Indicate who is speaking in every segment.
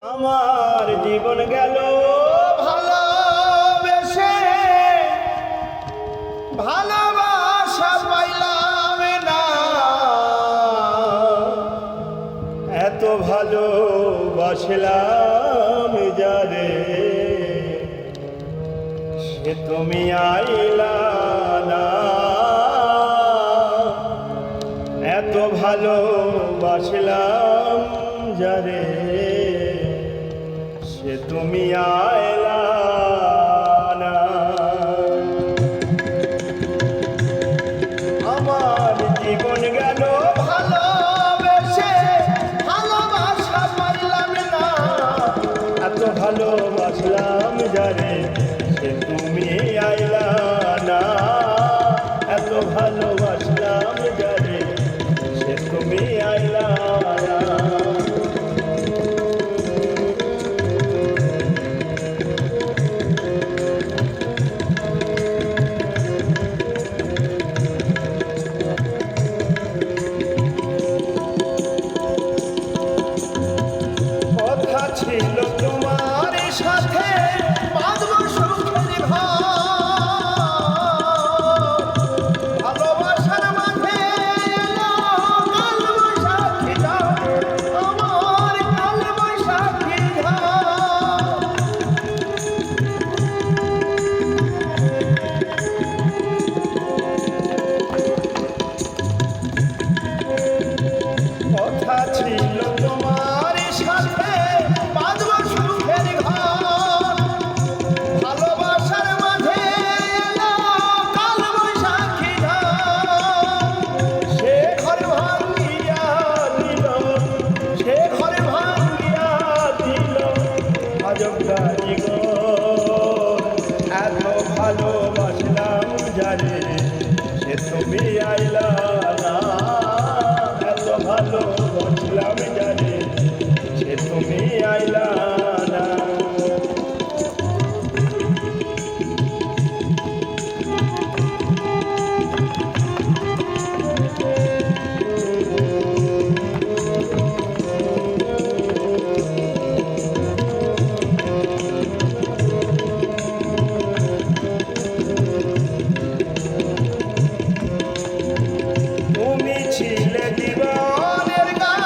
Speaker 1: আমার জীবন গেল ভালোবেসে, ভালোবাসা পাইলাম না। এত ভালোবাসলাম যারে, সে তুমি আইলা না। এত ভালোবাসলাম যারে, সে তুমি আইলা না। আমার জীবন গেল ভালোবেসে, ভালোবাসা পাইলাম না। এত ভালোবাসলাম যারে, সে তুমি আইলা না। এত ভালোবাসলাম যারে, সে তুমি আইলা না। ছিল তোমার সাথে বাঁধব সুখের ঘর, ভালোবাসার মাঝে এলো কাল বৈশাখী ঝড়, আমার কাল বৈশাখী ঝড়। কথা ছিল তোমার সাথে বাঁধব সুখের ঘর, ভালোবাসার মাঝে এলো কাল বৈশাখী ঝড়। সে ঘর ভাঙ্গিয়া দিল, সে ঘর ভাঙ্গিয়া দিল আজব কারিগর। এত ভালোবাসলাম যারে, সে তুমি আইলা না। এত ভালোবাসলাম যারে, সে তুমি আইলা না। তুমি ছিলে জীবনের গান,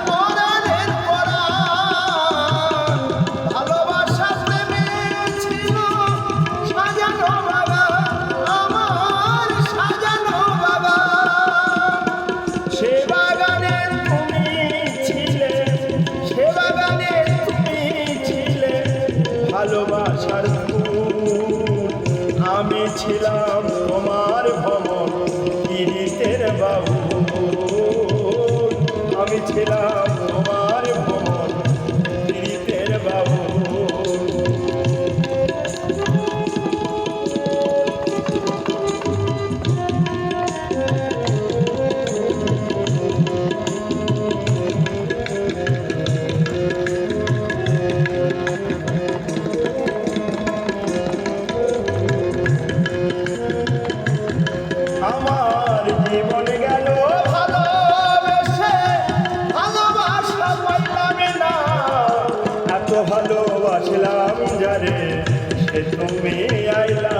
Speaker 1: পরাণের পরাণ, ভালোবাসা প্রেমে ছিল সাজানো বাগান, আমার সাজানো বাগান। সে বাগানে তুমি ছিলে, সে বাগানে তুমি ছিলে ভালোবাসার ফুল। আমি ছিলাম তোমার ভ্রমণ পীড়িতের বাবু, আমি ছিলাম তোমার ভ্রমণ পীড়িতের বাবু। আমার জীবন গেল ভালোবেসে, ভালোবাসা পাইলাম না। এত ভালোবাসলাম যারে, সে তুমি আইলা